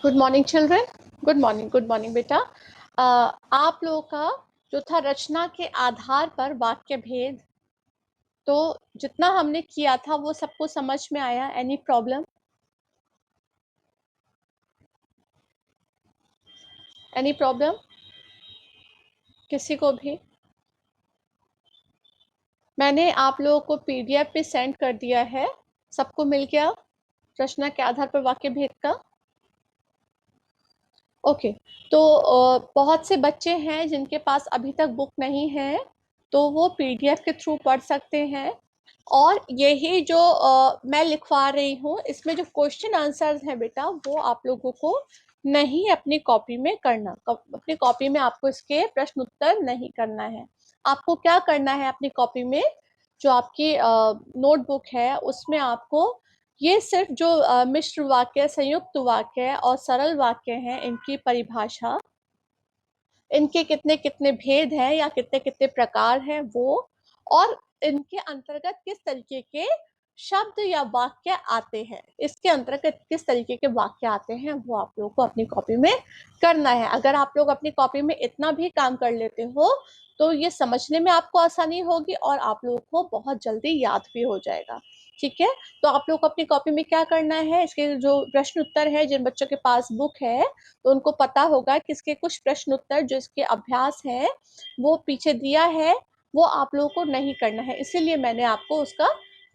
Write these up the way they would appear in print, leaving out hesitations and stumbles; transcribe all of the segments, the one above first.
Good morning children. Good morning बेटा। आप लोगों का जो था रचना के आधार पर वाक्य भेद, तो जितना हमने किया था वो सबको समझ में आया? Any problem? एनी प्रॉब्लम किसी को भी? मैंने आप लोगों को पीडीएफ पे सेंड कर दिया है। सबको मिल गया रचना के आधार पर वाक्य भेद का? ओके। तो बहुत से बच्चे हैं जिनके पास अभी तक बुक नहीं है, तो वो पीडीएफ के थ्रू पढ़ सकते हैं। और यही जो मैं लिखवा रही हूँ, इसमें जो क्वेश्चन आंसर्स हैं बेटा, वो आप लोगों को नहीं अपनी कॉपी में करना। अपनी कॉपी में आपको इसके प्रश्न उत्तर नहीं करना है। आपको क्या करना है अपनी कॉपी में, जो आपकी नोटबुक है उसमें आपको ये सिर्फ जो मिश्र वाक्य, संयुक्त वाक्य और सरल वाक्य हैं, इनकी परिभाषा, इनके कितने कितने भेद हैं या कितने कितने प्रकार हैं वो, और इनके अंतर्गत किस तरीके के शब्द या वाक्य आते हैं, इसके अंतर्गत किस तरीके के वाक्य आते हैं, वो आप लोगों को अपनी कॉपी में करना है। अगर आप लोग अपनी कॉपी में इतना भी काम कर लेते हो तो ये समझने में आपको आसानी होगी और आप लोगों को बहुत जल्दी याद भी हो जाएगा। ठीक है, तो आप लोग अपनी कॉपी में क्या करना है, इसके जो प्रश्न उत्तर है, जिन बच्चों के पास बुक है तो उनको पता होगा कि इसके कुछ प्रश्न उत्तर जो इसके अभ्यास है वो पीछे दिया है, वो आप लोगों को नहीं करना है, इसीलिए मैंने आपको उसका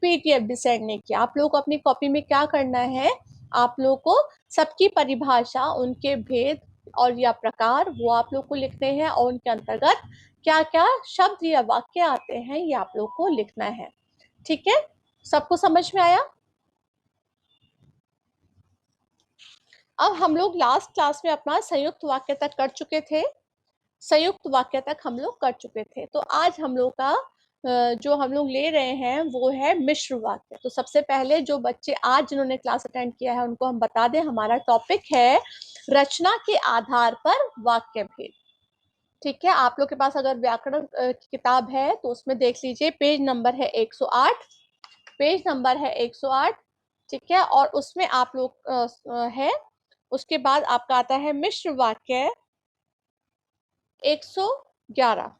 पीडीएफ भी सेंड नहीं किया। आप लोगों को अपनी कॉपी में क्या करना है, आप लोगों को सबकी परिभाषा, उनके भेद और या प्रकार, वो आप लोग को लिखने हैं, और उनके अंतर्गत क्या क्या शब्द या वाक्य आते हैं ये आप लोग को लिखना है। ठीक है, सबको समझ में आया? अब हम लोग लास्ट क्लास में अपना संयुक्त वाक्य तक कर चुके थे, संयुक्त वाक्य तक हम लोग कर चुके थे। तो आज हम लोग का जो हम लोग ले रहे हैं वो है मिश्र वाक्य। तो सबसे पहले जो बच्चे आज जिन्होंने क्लास अटेंड किया है उनको हम बता दें, हमारा टॉपिक है रचना के आधार पर वाक्य भेद। ठीक है, आप लोग के पास अगर व्याकरण की किताब है तो उसमें देख लीजिए, पेज नंबर है 108, पेज नंबर है 108। ठीक है, और उसमें आप लोग है, उसके बाद आपका आता है मिश्र वाक्य 111।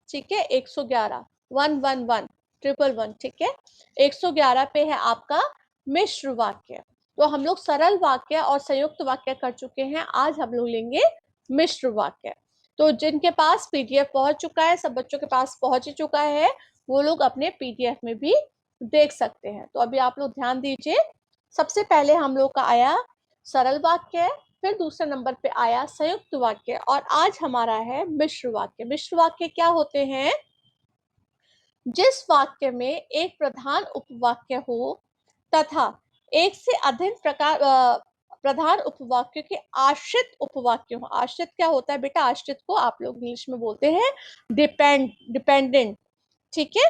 ठीक है, 111, 111, 111, ठीक है, 111 पे है आपका मिश्र वाक्य। तो हम लोग सरल वाक्य और संयुक्त वाक्य कर चुके हैं, आज हम लोग लेंगे मिश्र वाक्य। तो जिनके पास पीडीएफ पहुंच चुका है, सब बच्चों के पास पहुंच ही चुका है, वो लोग अपने पीडीएफ में भी देख सकते हैं। तो अभी आप लोग ध्यान दीजिए, सबसे पहले हम लोग का आया सरल वाक्य, फिर दूसरे नंबर पे आया संयुक्त वाक्य, और आज हमारा है मिश्र वाक्य। मिश्र वाक्य क्या होते हैं? जिस वाक्य में एक प्रधान उपवाक्य हो तथा एक से अधिक प्रधान उपवाक्य के आश्रित उपवाक्य हो। आश्रित क्या होता है बेटा? आश्रित को आप लोग इंग्लिश में बोलते हैं डिपेंडेंट। ठीक है,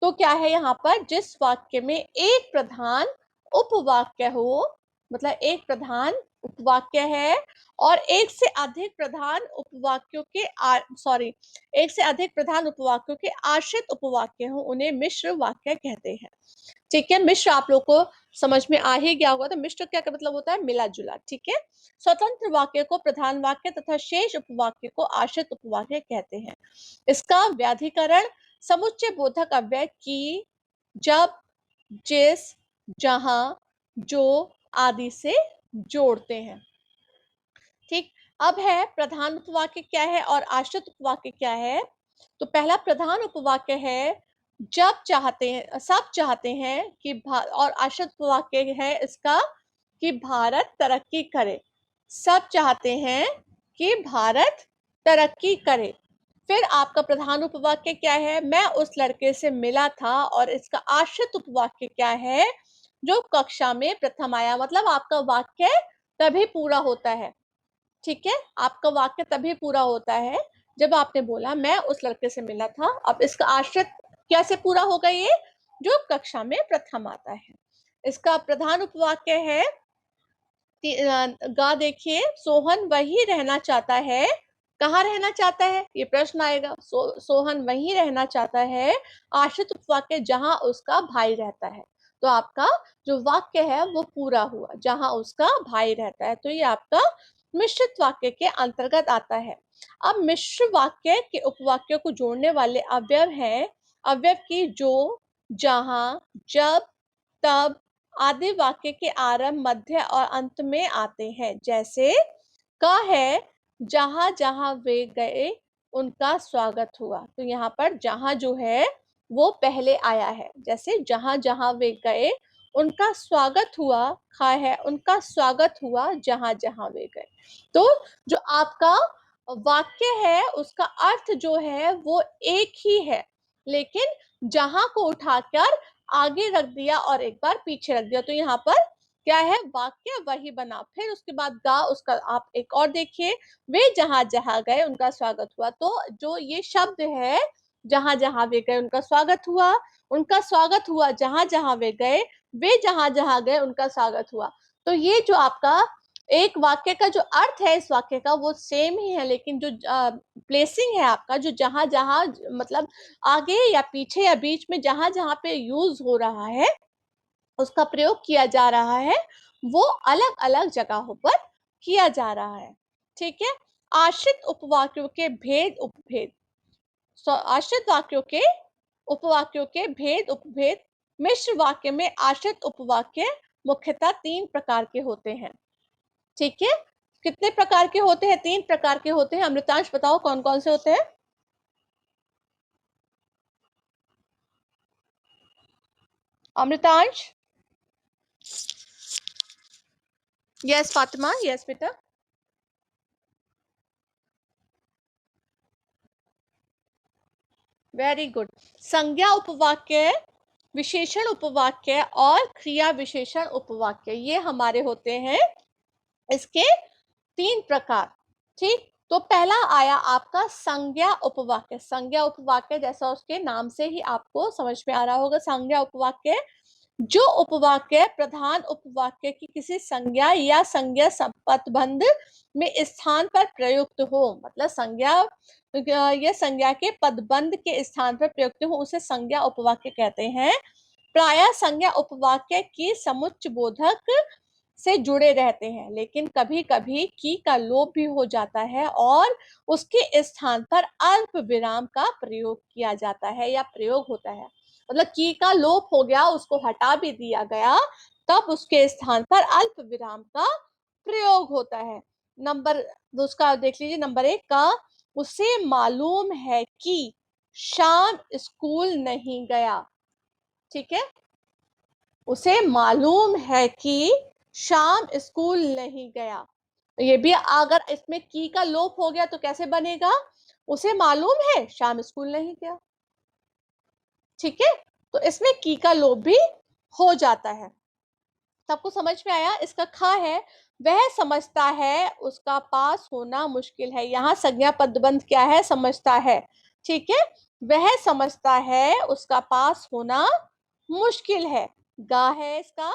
तो क्या है यहाँ पर, जिस वाक्य में एक प्रधान उपवाक्य हो, मतलब एक प्रधान उपवाक्य है और एक से अधिक प्रधान उपवाक्यों के सॉरी, एक से अधिक प्रधान उपवाक्यों के आश्रित उपवाक्य हो, उन्हें मिश्र वाक्य कहते हैं। ठीक है, मिश्र आप लोग को समझ में आ ही गया होगा। तो मिश्र क्या का मतलब होता है? मिला जुला। ठीक है, स्वतंत्र वाक्य को प्रधान वाक्य तथा शेष उपवाक्य को आश्रित उपवाक्य कहते हैं। इसका व्याधिकरण समुच्चय बोधक अव्यय की, जब, जिस, जहां, जो आदि से जोड़ते हैं। ठीक, अब है प्रधान उपवाक्य क्या है और आश्रित उपवाक्य क्या है। तो पहला प्रधान उपवाक्य है जब चाहते हैं, सब चाहते हैं कि और आश्रित उपवाक्य है इसका कि भारत तरक्की करे। सब चाहते हैं कि भारत तरक्की करे। फिर आपका प्रधान उपवाक्य क्या है? मैं उस लड़के से मिला था। और इसका आश्रित उपवाक्य क्या है? जो कक्षा में प्रथम आया। मतलब आपका वाक्य तभी पूरा होता है। ठीक है, आपका वाक्य तभी पूरा होता है जब आपने बोला मैं उस लड़के से मिला था। अब इसका आश्रित कैसे पूरा होगा? ये जो कक्षा में प्रथम आता है। इसका प्रधान उपवाक्य है, गा देखिए, सोहन वही रहना चाहता है। कहाँ रहना चाहता है? ये प्रश्न आएगा। सोहन वही रहना चाहता है। आश्रित उपवाक्य जहां उसका भाई रहता है। तो आपका जो वाक्य है वो पूरा हुआ, जहां उसका भाई रहता है, तो ये आपका मिश्रित वाक्य के अंतर्गत आता है। अब मिश्र वाक्य के उपवाक्यों को जोड़ने वाले अवयव हैं अवयव की जो, जहां, जब, तब आदि वाक्य के आरंभ, मध्य और अंत में आते हैं। जैसे का है, जहां जहां वे गए उनका स्वागत हुआ, तो यहाँ पर जहां जो है वो पहले आया है। जैसे जहां जहां वे गए उनका स्वागत हुआ, खा है उनका स्वागत हुआ जहां जहां वे गए। तो जो आपका वाक्य है उसका अर्थ जो है वो एक ही है, लेकिन जहां को उठाकर आगे रख दिया और एक बार पीछे रख दिया, तो यहाँ पर क्या है, वाक्य वही बना। फिर उसके बाद गा, उसका आप एक और देखिए, वे जहां जहां गए उनका स्वागत हुआ। तो जो ये शब्द है, जहां जहां वे गए उनका स्वागत हुआ जहां जहां वे जहां जहां गए उनका स्वागत हुआ। तो ये जो आपका एक वाक्य का जो अर्थ है इस वाक्य का वो सेम ही है, लेकिन जो प्लेसिंग है आपका, जो जहां जहां मतलब आगे या पीछे या बीच में जहां जहां पे यूज हो रहा है, उसका प्रयोग किया जा रहा है, वो अलग अलग जगहों पर किया जा रहा है। ठीक है। आश्रित उपवाक्यों के भेद उपभेद, आश्रित वाक्यों के उपवाक्यों के भेद उपभेद। मिश्र वाक्य में आश्रित उपवाक्य मुख्यतः 3 प्रकार के होते हैं। ठीक है। कितने प्रकार के होते हैं? 3 प्रकार के होते हैं। अमृतांश बताओ कौन कौन से होते हैं? अमृतांश। यस फातिमा, यस बेटा। Very good. संज्ञा उपवाक्य, विशेषण उपवाक्य और क्रिया विशेषण उपवाक्य, ये हमारे होते हैं इसके 3 प्रकार। ठीक। तो पहला आया आपका संज्ञा उपवाक्य। संज्ञा उपवाक्य जैसा उसके नाम से ही आपको समझ में आ रहा होगा, संज्ञा उपवाक्य जो उपवाक्य प्रधान उपवाक्य की किसी संज्ञा या संज्ञा पदबंध में स्थान पर प्रयुक्त हो, मतलब संज्ञा या संज्ञा के पदबंध के स्थान पर प्रयुक्त हो, उसे संज्ञा उपवाक्य कहते हैं। प्रायः संज्ञा उपवाक्य की समुच्चय बोधक से जुड़े रहते हैं, लेकिन कभी कभी की का लोप भी हो जाता है और उसके स्थान पर अल्प विराम का प्रयोग किया जाता है या प्रयोग होता है। मतलब की का लोप हो गया, उसको हटा भी दिया गया, तब उसके स्थान पर अल्प विराम का प्रयोग होता है। नंबर उसका देख लीजिए, नंबर 1 का, उसे मालूम है कि शाम स्कूल नहीं गया। ठीक है। उसे मालूम है कि शाम स्कूल नहीं गया। ये भी अगर इसमें की का लोप हो गया तो कैसे बनेगा? उसे मालूम है शाम स्कूल नहीं गया। ठीक है। तो इसमें की का लोप भी हो जाता है। सबको समझ में आया? इसका खा है, वह समझता है उसका पास होना मुश्किल है। यहाँ संज्ञा पदबंध क्या है? समझता है। ठीक है। वह समझता है उसका पास होना मुश्किल है। गा है इसका,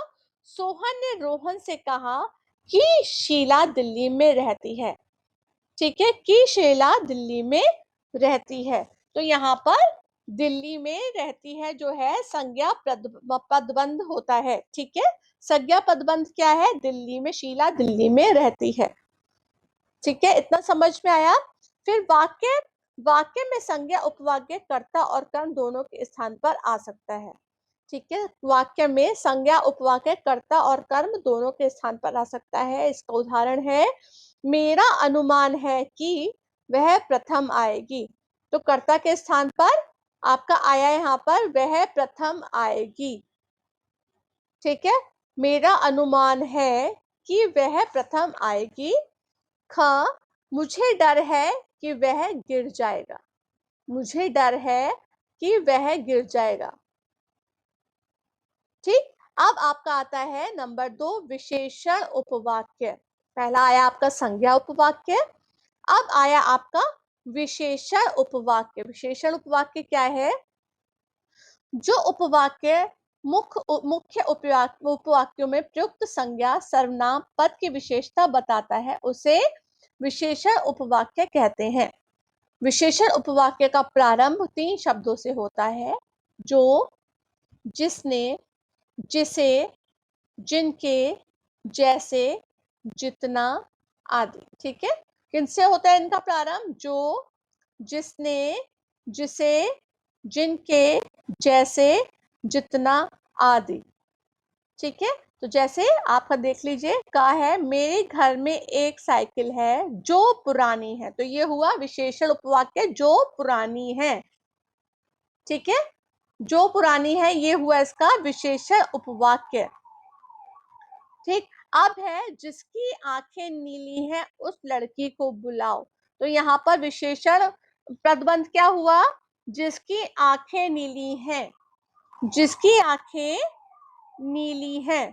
सोहन ने रोहन से कहा कि शीला दिल्ली में रहती है। ठीक है। कि शीला दिल्ली में रहती है, तो यहाँ पर दिल्ली में रहती है जो है संज्ञा पदबंध होता है। ठीक है। संज्ञा पदबंध क्या है? दिल्ली में, शीला दिल्ली में रहती है। ठीक है। इतना समझ में आया? फिर वाक्य, वाक्य में संज्ञा उपवाक्य कर्ता और कर्म दोनों के स्थान पर आ सकता है। ठीक है। वाक्य में संज्ञा उपवाक्य कर्ता और कर्म दोनों के स्थान पर आ सकता है। इसका उदाहरण है, मेरा अनुमान है कि वह प्रथम आएगी। तो कर्ता के स्थान पर आपका आया यहाँ पर वह प्रथम आएगी। ठीक है। मेरा अनुमान है कि वह प्रथम आएगी। ख, मुझे डर है कि वह गिर जाएगा। मुझे डर है कि वह गिर जाएगा। ठीक। अब आपका आता है नंबर 2, विशेषण उपवाक्य। पहला आया आपका संज्ञा उपवाक्य, अब आया आपका विशेषण उपवाक्य। विशेषण उपवाक्य क्या है? जो उपवाक्य मुख्य उपवाक्यों में प्रयुक्त संज्ञा सर्वनाम पद की विशेषता बताता है, उसे विशेषण उपवाक्य कहते हैं। विशेषण उपवाक्य का प्रारंभ 3 शब्दों से होता है, जो, जिसने, जिसे, जिनके, जैसे, जितना आदि। ठीक है, किनसे होता है इनका प्रारंभ? जो, जिसने, जिसे, जिनके, जैसे, जितना आदि। ठीक है, तो जैसे आपका देख लीजिए, कहा है मेरे घर में एक साइकिल है जो पुरानी है, तो ये हुआ विशेषण उपवाक्य जो पुरानी है। ठीक है, जो पुरानी है ये हुआ इसका विशेषण उपवाक्य। ठीक, अब है जिसकी आंखें नीली हैं उस लड़की को बुलाओ, तो यहाँ पर विशेषण पदबंध क्या हुआ? जिसकी आंखें नीली हैं, जिसकी आंखें नीली हैं।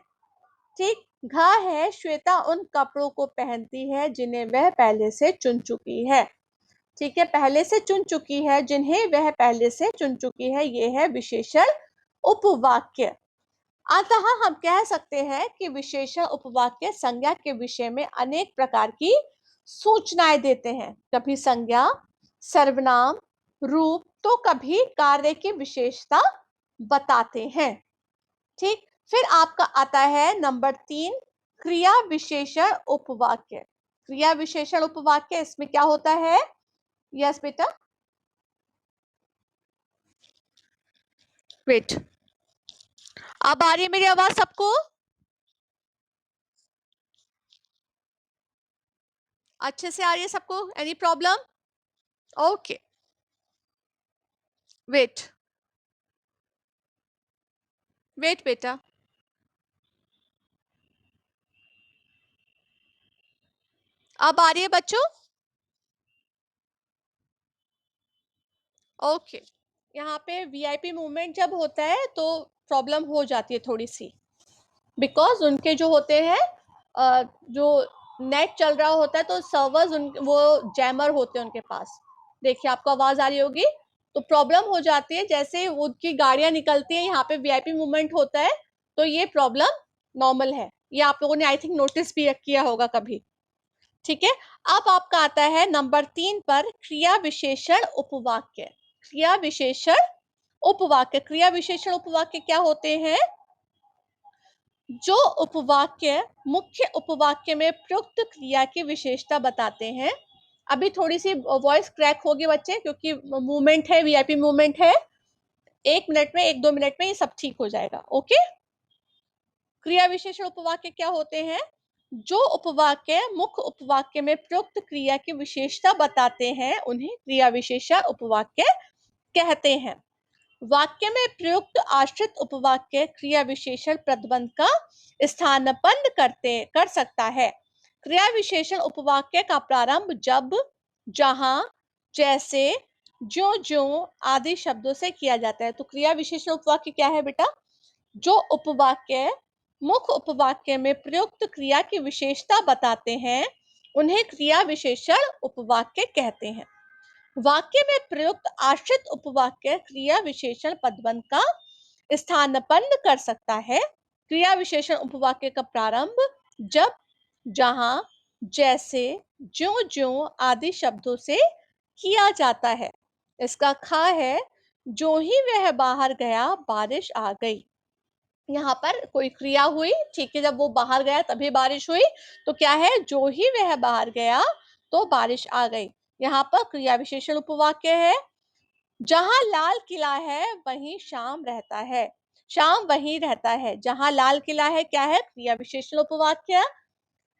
ठीक, घा है श्वेता उन कपड़ों को पहनती है जिन्हें वह पहले से चुन चुकी है। ठीक है, पहले से चुन चुकी है, जिन्हें वह पहले से चुन चुकी है, ये है विशेषण उपवाक्य। अतः हम कह सकते हैं कि विशेषण उपवाक्य संज्ञा के विषय में अनेक प्रकार की सूचनाएं देते हैं, कभी संज्ञा, सर्वनाम, रूप, तो कभी कार्य की विशेषता बताते हैं। ठीक, फिर आपका आता है नंबर 3, क्रिया विशेषण उपवाक्य। क्रिया विशेषण उपवाक्य, इसमें क्या होता है? यस बेटा, वेट, अब आ रही है मेरी आवाज सबको? अच्छे से आ रही है सबको? Any problem? Okay, wait, wait बेटा, अब आ रही है बच्चों? ओके, यहाँ पे वीआईपी मूवमेंट जब होता है तो प्रॉब्लम हो जाती है थोड़ी सी, बिकॉज उनके जो होते हैं जो नेट चल रहा होता है तो सर्वर्स वो जैमर होते हैं उनके पास। देखिए आपको आवाज आ रही होगी, तो प्रॉब्लम हो जाती है। जैसे उनकी गाड़ियां निकलती हैं, यहाँ पे वीआईपी मूवमेंट होता है, तो ये प्रॉब्लम नॉर्मल है। ये आप लोगों ने आई थिंक नोटिस भी किया होगा कभी। ठीक है, अब आपका आता है नंबर 3 पर क्रिया विशेषण उपवाक्य। क्रिया विशेषण उपवाक्य, क्रिया विशेषण उपवाक्य क्या होते हैं? जो उपवाक्य मुख्य उपवाक्य में प्रयुक्त क्रिया की विशेषता बताते हैं। अभी थोड़ी सी वॉइस क्रैक होगी बच्चे, क्योंकि मूवमेंट है, वीआईपी मूवमेंट है। 1 मिनट में, 1-2 मिनट में ये सब ठीक हो जाएगा। ओके, क्रिया विशेषण उपवाक्य क्या होते हैं? जो उपवाक्य मुख्य उपवाक्य में प्रयुक्त क्रिया की विशेषता बताते हैं उन्हें क्रिया विशेषण उपवाक्य कहते हैं। वाक्य में प्रयुक्त आश्रित उपवाक्य क्रिया विशेषण पदबंध का स्थानापन्न कर सकता है। क्रिया विशेषण उपवाक्य का प्रारंभ जब, जहां, जैसे, ज्यों ज्यों आदि शब्दों से किया जाता है। तो क्रिया विशेषण उपवाक्य क्या है बेटा? जो उपवाक्य मुख्य उपवाक्य में प्रयुक्त क्रिया की विशेषता बताते हैं उन्हें क्रिया विशेषण उपवाक्य कहते हैं। वाक्य में प्रयुक्त आश्रित उपवाक्य क्रिया विशेषण पदबंध का स्थानापन्न कर सकता है। क्रिया विशेषण उपवाक्य का प्रारंभ जब, जहां, जैसे, ज्यों ज्यों आदि शब्दों से किया जाता है। इसका खा है, जो ही वह बाहर गया बारिश आ गई। यहाँ पर कोई क्रिया हुई, ठीक है, जब वो बाहर गया तभी बारिश हुई, तो क्या है? जो ही वह बाहर गया तो बारिश आ गई। यहाँ पर क्रिया विशेषण उपवाक्य है। जहां लाल किला है वहीं शाम रहता है। शाम वहीं रहता है, जहां लाल किला है, क्या है? क्रिया विशेषण उपवाक्य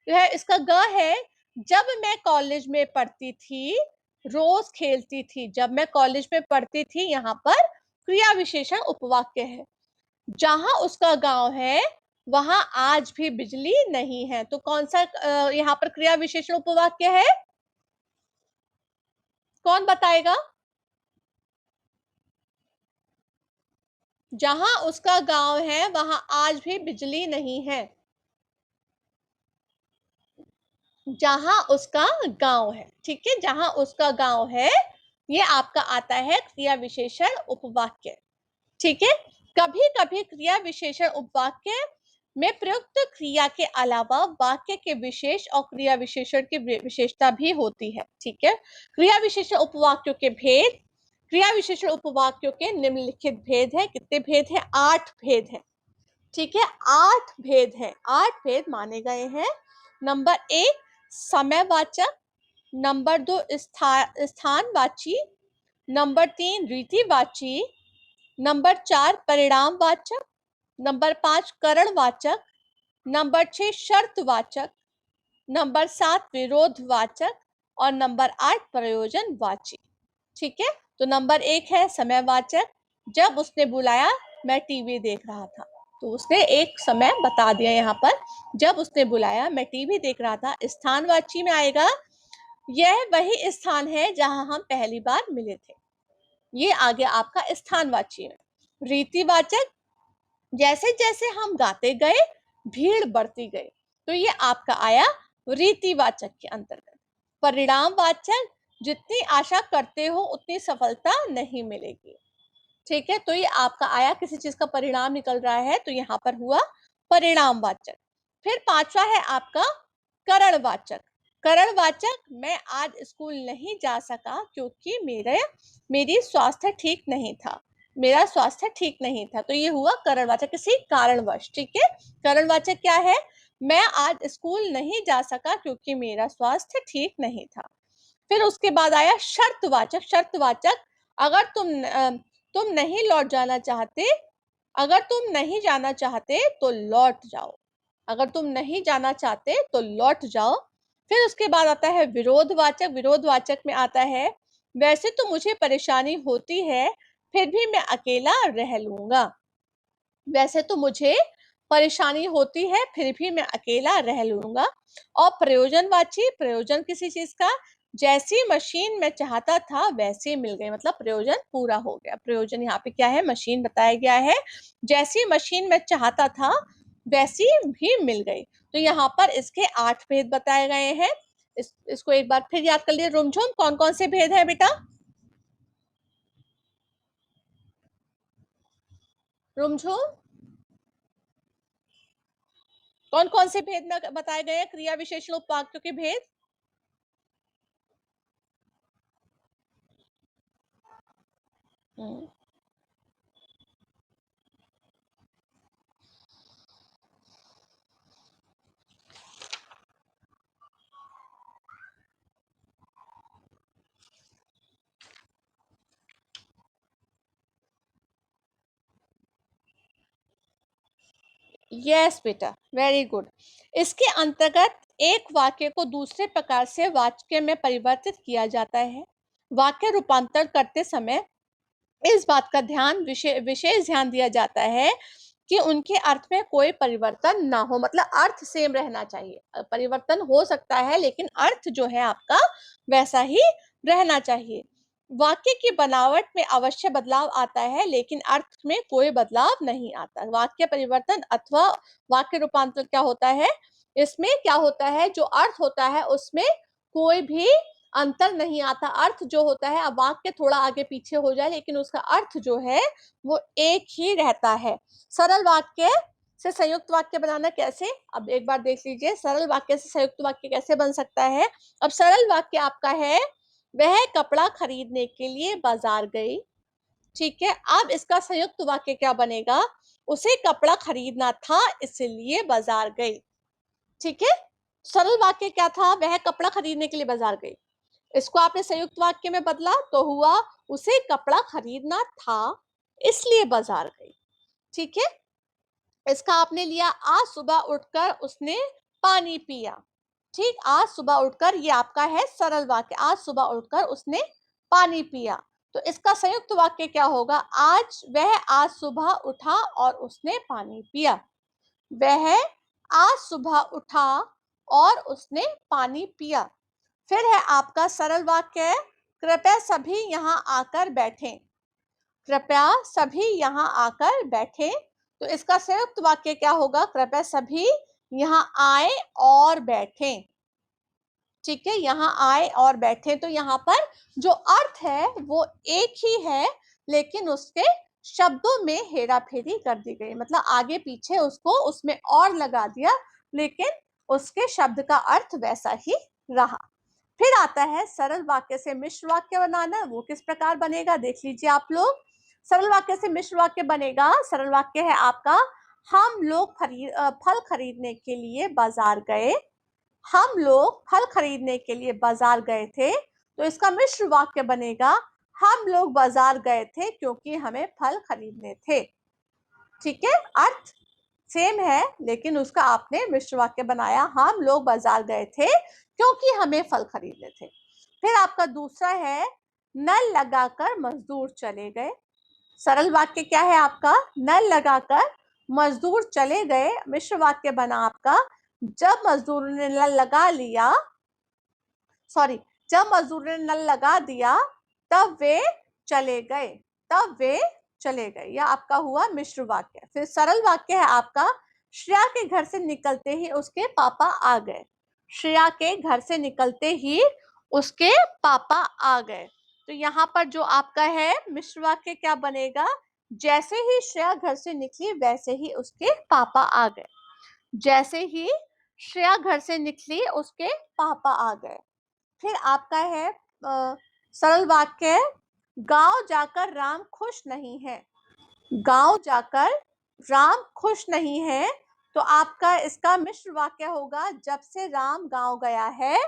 है। इसका ग है, जब मैं कॉलेज में पढ़ती थी रोज खेलती थी। जब मैं कॉलेज में पढ़ती थी, यहाँ पर क्रिया विशेषण उपवाक्य है। जहां उसका गांव है वहां आज भी बिजली नहीं है, तो कौन सा यहाँ पर क्रिया विशेषण उपवाक्य है? कौन बताएगा? जहां उसका गांव है वहां आज भी बिजली नहीं है। जहां उसका गांव है, ठीक है, जहां उसका गांव है, ये आपका आता है क्रिया विशेषण उपवाक्य। ठीक है, कभी कभी क्रिया विशेषण उपवाक्य में प्रयुक्त क्रिया के अलावा वाक्य के विशेष और क्रिया विशेषण की विशेषता भी होती है। ठीक है, क्रिया विशेषण उपवाक्यों के भेद। क्रिया विशेषण उपवाक्यों के निम्नलिखित भेद है। कितने भेद है? 8 भेद है। ठीक है, 8 भेद हैं, 8 भेद माने गए हैं। नंबर 1 समयवाचक, नंबर 2 स्थानवाची, नंबर 3 रीतिवाची, नंबर 4 परिणामवाचक, नंबर 5 करणवाचक, नंबर 6 शर्तवाचक, नंबर 7 विरोधवाचक और नंबर 8 प्रयोजनवाची। ठीक है, तो नंबर 1 है समयवाचक, जब उसने बुलाया मैं टीवी देख रहा था, तो उसने एक समय बता दिया यहाँ पर, जब उसने बुलाया मैं टीवी देख रहा था। स्थानवाची में आएगा, यह वही स्थान है जहां हम पहली बार मिले थे, ये आ गया आपका स्थानवाची में। रीतिवाचक, जैसे जैसे हम गाते गए भीड़ बढ़ती गई, तो ये आपका आया रीतिवाचक के अंतर्गत। परिणामवाचक, जितनी आशा करते हो उतनी सफलता नहीं मिलेगी। ठीक है, तो ये आपका आया, किसी चीज का परिणाम निकल रहा है तो यहाँ पर हुआ परिणामवाचक। फिर पांचवा है आपका करणवाचक। करणवाचक, मैं आज स्कूल नहीं जा सका क्योंकि मेरी स्वास्थ्य ठीक नहीं था, मेरा स्वास्थ्य ठीक नहीं था, तो ये हुआ करणवाचक, किसी कारणवश। ठीक है, करणवाचक क्या है, मैं आज स्कूल नहीं जा सका क्योंकि मेरा स्वास्थ्य ठीक नहीं था। फिर उसके बाद आया शर्तवाचक। शर्तवाचक, अगर तुम नहीं लौट जाना चाहते, अगर तुम नहीं जाना चाहते तो लौट जाओ, अगर तुम नहीं जाना चाहते तो लौट जाओ। फिर उसके बाद आता है विरोधवाचक। विरोधवाचक में आता है, वैसे तो मुझे परेशानी होती है फिर भी मैं अकेला रह लूंगा, वैसे तो मुझे परेशानी होती है फिर भी मैं अकेला रह लूंगा। और प्रयोजनवाची, प्रयोजन किसी चीज का, जैसी मशीन मैं चाहता था वैसी मिल गई, मतलब प्रयोजन पूरा हो गया। प्रयोजन यहाँ पे क्या है, मशीन बताया गया है, जैसी मशीन मैं चाहता था वैसी भी मिल गई। तो यहाँ पर इसके 8 भेद बताए गए हैं। इसको एक बार फिर याद कर लिए। रुमझुम, कौन कौन से भेद है बेटा? रुमझुम, कौन कौन से भेद में बताए गए हैं क्रिया विशेषण उपवाक्यों के भेद? यस बेटा, वेरी गुड। इसके अंतर्गत एक वाक्य को दूसरे प्रकार से वाक्य में परिवर्तित किया जाता है। वाक्य रूपांतर करते समय इस बात का विशेष ध्यान दिया जाता है कि उनके अर्थ में कोई परिवर्तन ना हो, मतलब अर्थ सेम रहना चाहिए। परिवर्तन हो सकता है लेकिन अर्थ जो है आपका वैसा ही रहना चाहिए। वाक्य की बनावट में अवश्य बदलाव आता है लेकिन अर्थ में कोई बदलाव नहीं आता। वाक्य परिवर्तन अथवा वाक्य रूपांतर क्या होता है, इसमें क्या होता है, जो अर्थ होता है उसमें कोई भी अंतर नहीं आता। अर्थ जो होता है, अब वाक्य थोड़ा आगे पीछे हो जाए लेकिन उसका अर्थ जो है वो एक ही रहता है। सरल वाक्य से संयुक्त वाक्य बनाना कैसे, अब एक बार देख लीजिए। सरल वाक्य से संयुक्त वाक्य कैसे बन सकता है? अब सरल वाक्य आपका है, वह कपड़ा खरीदने के लिए बाजार गई। ठीक है, अब इसका संयुक्त वाक्य क्या बनेगा, उसे कपड़ा खरीदना था इसलिए बाजार गई। ठीक है, सरल वाक्य क्या था, वह कपड़ा खरीदने के लिए बाजार गई। इसको आपने संयुक्त वाक्य में बदला तो हुआ, उसे कपड़ा खरीदना था इसलिए बाजार गई। ठीक है, इसका आपने लिया, आज सुबह उठकर उसने पानी पिया। ठीक, आज सुबह उठकर, ये आपका है सरल वाक्य, आज सुबह उठकर उसने पानी पिया। तो इसका संयुक्त वाक्य क्या होगा, वह आज सुबह उठा और उसने पानी पिया। वह आज सुबह उठा और उसने पानी पिया। फिर है आपका सरल वाक्य, कृपया सभी यहाँ आकर बैठें। कृपया सभी यहाँ आकर बैठें। तो इसका संयुक्त वाक्य क्या होगा, कृपया सभी यहाँ आए और बैठें। ठीक है, यहाँ आए और बैठे, तो यहाँ पर जो अर्थ है वो एक ही है लेकिन उसके शब्दों में हेरा फेरी कर दी गई, मतलब आगे पीछे उसको उसमें और लगा दिया लेकिन उसके शब्द का अर्थ वैसा ही रहा। फिर आता है सरल वाक्य से मिश्र वाक्य बनाना, वो किस प्रकार बनेगा देख लीजिए आप लोग। सरल वाक्य से मिश्र वाक्य बनेगा, सरल वाक्य है आपका, हम लोग फल खरीदने के लिए बाजार गए। हम लोग फल खरीदने के लिए बाजार गए थे। तो इसका मिश्र वाक्य बनेगा, हम लोग बाजार गए थे क्योंकि हमें फल खरीदने थे। ठीक है, अर्थ सेम है लेकिन उसका आपने मिश्र वाक्य बनाया, हम लोग बाजार गए थे क्योंकि हमें फल खरीदने थे। फिर आपका दूसरा है, नल लगाकर मजदूर चले गए। सरल वाक्य क्या है आपका, नल लगाकर मजदूर चले गए। मिश्र वाक्य बना आपका, जब मजदूर ने नल लगा लिया, सॉरी, जब मजदूर ने नल लगा दिया तब वे चले गए, तब वे चले गए। यह आपका हुआ मिश्र वाक्य। फिर सरल वाक्य है आपका, श्रेया के घर से निकलते ही उसके पापा आ गए। श्रेया के घर से निकलते ही उसके पापा आ गए। तो यहाँ पर जो आपका है मिश्र वाक्य क्या बनेगा, जैसे ही श्रेया घर से निकली वैसे ही उसके पापा आ गए। जैसे ही श्रेया घर से निकली उसके पापा आ गए। फिर आपका है सरल वाक्य, गांव जाकर राम खुश नहीं है। गांव जाकर राम खुश नहीं है। तो आपका इसका मिश्र वाक्य होगा, जब से राम गांव गया है,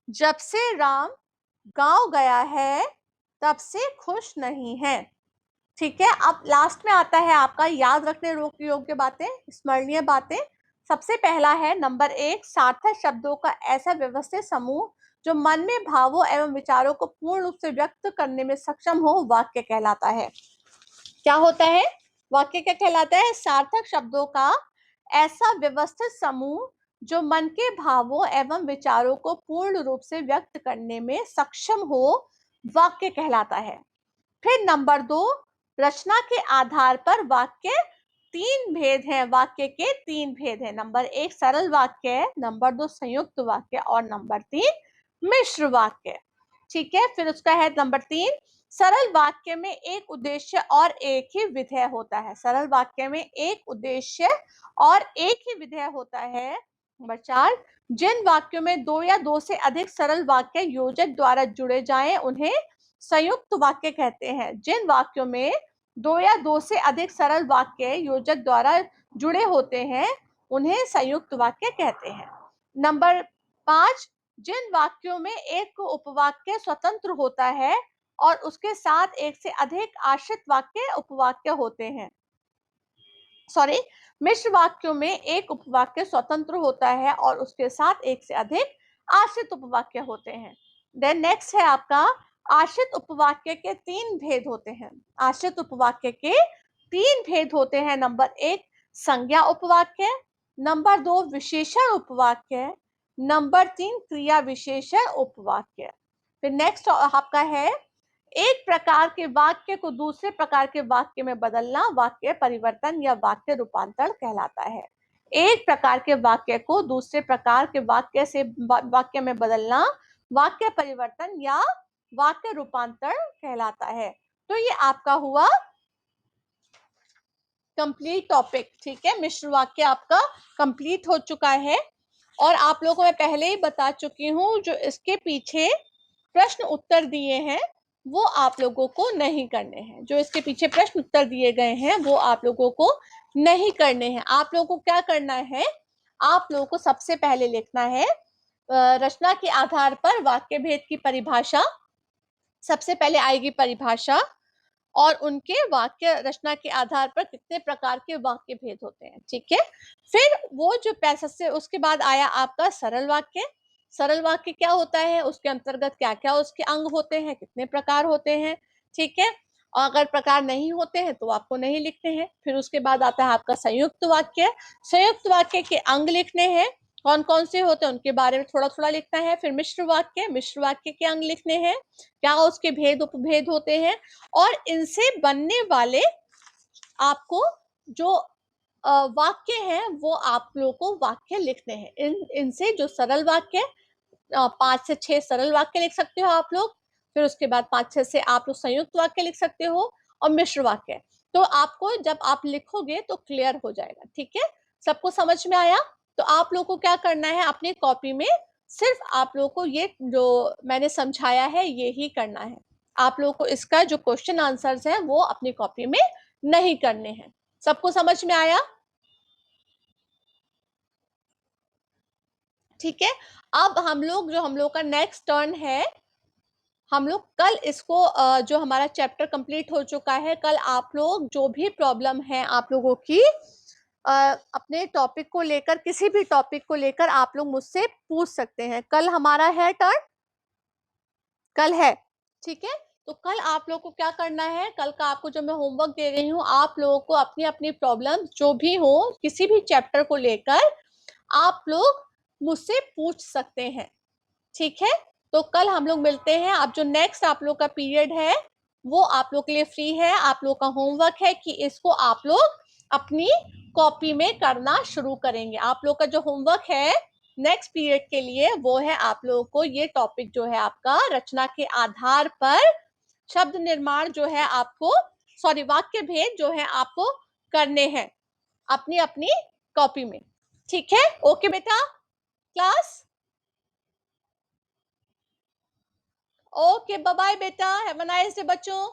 जब से राम गांव गया है तब से खुश नहीं है। ठीक है, अब लास्ट में आता है आपका याद रखने योग्य बातें, स्मरणीय बातें। सबसे पहला है नंबर 1, सार्थक शब्दों का ऐसा व्यवस्थित समूह जो मन में भावों एवं विचारों को पूर्ण रूप से व्यक्त करने में सक्षम हो, वाक्य कहलाता है। क्या होता है, वाक्य क्या कहलाता है, सार्थक शब्दों का ऐसा व्यवस्थित समूह जो मन के भावों एवं विचारों को पूर्ण रूप से व्यक्त करने में सक्षम हो, वाक्य कहलाता है। फिर नंबर 2, रचना के आधार पर वाक्य 3 भेद हैं। वाक्य के 3 भेद हैं। नंबर 1 सरल वाक्य, नंबर 2 संयुक्त वाक्य और नंबर 3 मिश्र वाक्य। ठीक है, फिर उसका है नंबर 3, सरल वाक्य में एक उद्देश्य और एक ही विधेय होता है। सरल वाक्य में एक उद्देश्य और एक ही विधेय होता है। नंबर 4, जिन वाक्यों में 2 या 2 से अधिक सरल वाक्य योजक द्वारा जुड़े जाएं उन्हें संयुक्त वाक्य कहते हैं। जिन वाक्यों में 2 या 2 से अधिक सरल वाक्य योजक द्वारा जुड़े होते हैं उन्हें संयुक्त वाक्य कहते हैं। नंबर 5, जिन वाक्यों में एक उपवाक्य स्वतंत्र होता है और उसके साथ एक से अधिक आश्रित वाक्य उपवाक्य होते हैं। सॉरी, मिश्र वाक्यों में एक उपवाक्य स्वतंत्र होता है और उसके साथ एक से अधिक आश्रित उपवाक्य होते हैं। देन नेक्स्ट है आपका, आश्रित उपवाक्य के 3 भेद होते हैं। आश्रित उपवाक्य के 3 भेद होते हैं। नंबर 1 संज्ञा उपवाक्य, नंबर 2 विशेषण उपवाक्य, नंबर 3 क्रिया विशेषण उपवाक्य। फिर नेक्स्ट आपका है, एक प्रकार के वाक्य को दूसरे प्रकार के वाक्य में बदलना वाक्य परिवर्तन या वाक्य रूपांतरण कहलाता है। एक प्रकार के वाक्य को दूसरे प्रकार के वाक्य से वाक्य में बदलना वाक्य परिवर्तन या वाक्य रूपांतरण कहलाता है। तो ये आपका हुआ कंप्लीट टॉपिक। ठीक है, मिश्र वाक्य आपका कंप्लीट हो चुका है और आप लोगों को मैं पहले ही बता चुकी हूँ, जो इसके पीछे प्रश्न उत्तर दिए हैं वो आप लोगों को नहीं करने हैं। जो इसके पीछे प्रश्न उत्तर दिए गए हैं वो आप लोगों को नहीं करने हैं। आप लोगों को क्या करना है, आप लोगों को सबसे पहले लिखना है रचना के आधार पर वाक्य भेद की परिभाषा। सबसे पहले आएगी परिभाषा और उनके वाक्य रचना के आधार पर कितने प्रकार के वाक्य भेद होते हैं। ठीक है, फिर वो जो पैसा से उसके बाद आया आपका सरल वाक्य। सरल वाक्य क्या होता है, उसके अंतर्गत क्या क्या उसके अंग होते हैं, कितने प्रकार होते हैं। ठीक है, और अगर प्रकार नहीं होते हैं तो आपको नहीं लिखने हैं। फिर उसके बाद आता है आपका संयुक्त वाक्य। संयुक्त वाक्य के अंग लिखने हैं, कौन कौन से होते हैं उनके बारे में थोड़ा थोड़ा लिखना है। फिर मिश्र वाक्य, मिश्र वाक्य के अंग लिखने हैं, क्या उसके भेद उपभेद होते हैं और इनसे बनने वाले आपको जो वाक्य हैं वो आप लोगों को वाक्य लिखने हैं। इनसे जो सरल वाक्य 5 से 6 सरल वाक्य लिख सकते हो आप लोग। फिर उसके बाद 5-6 से आप लोग संयुक्त वाक्य लिख सकते हो और मिश्र वाक्य। तो आपको जब आप लिखोगे तो क्लियर हो जाएगा। ठीक है, सबको समझ में आया। तो आप लोगों को क्या करना है, अपनी कॉपी में सिर्फ आप लोगों को ये जो मैंने समझाया है ये ही करना है। आप लोगों को इसका जो क्वेश्चन आंसर्स है वो अपनी कॉपी में नहीं करने हैं। सबको समझ में आया? ठीक है, अब हम लोग का नेक्स्ट टर्न है, हम लोग कल इसको जो हमारा चैप्टर कंप्लीट हो चुका है, कल आप लोग जो भी प्रॉब्लम है आप लोगों की अपने टॉपिक को लेकर, किसी भी टॉपिक को लेकर आप लोग मुझसे पूछ सकते हैं। कल हमारा है टर्न, कल है, ठीक है। तो कल आप लोग को क्या करना है, कल का आपको जो मैं होमवर्क दे रही हूँ, आप लोगों को अपनी अपनी प्रॉब्लम जो भी हो किसी भी चैप्टर को लेकर आप लोग मुझसे पूछ सकते हैं, ठीक है। तो कल हम लोग मिलते हैं। अब जो नेक्स्ट आप लोग का पीरियड है वो आप लोग के लिए फ्री है। आप लोग का होमवर्क है कि इसको आप लोग अपनी कॉपी में करना शुरू करेंगे। आप लोग का जो होमवर्क है नेक्स्ट पीरियड के लिए वो है आप लोगों को ये टॉपिक जो है आपका रचना के आधार पर शब्द निर्माण जो है आपको, सॉरी, वाक्य भेद जो है आपको करने हैं अपनी अपनी कॉपी में, ठीक है। ओके बेटा, क्लास, ओके, बाय बाय बेटा, हैव अ नाइस डे बच्चों।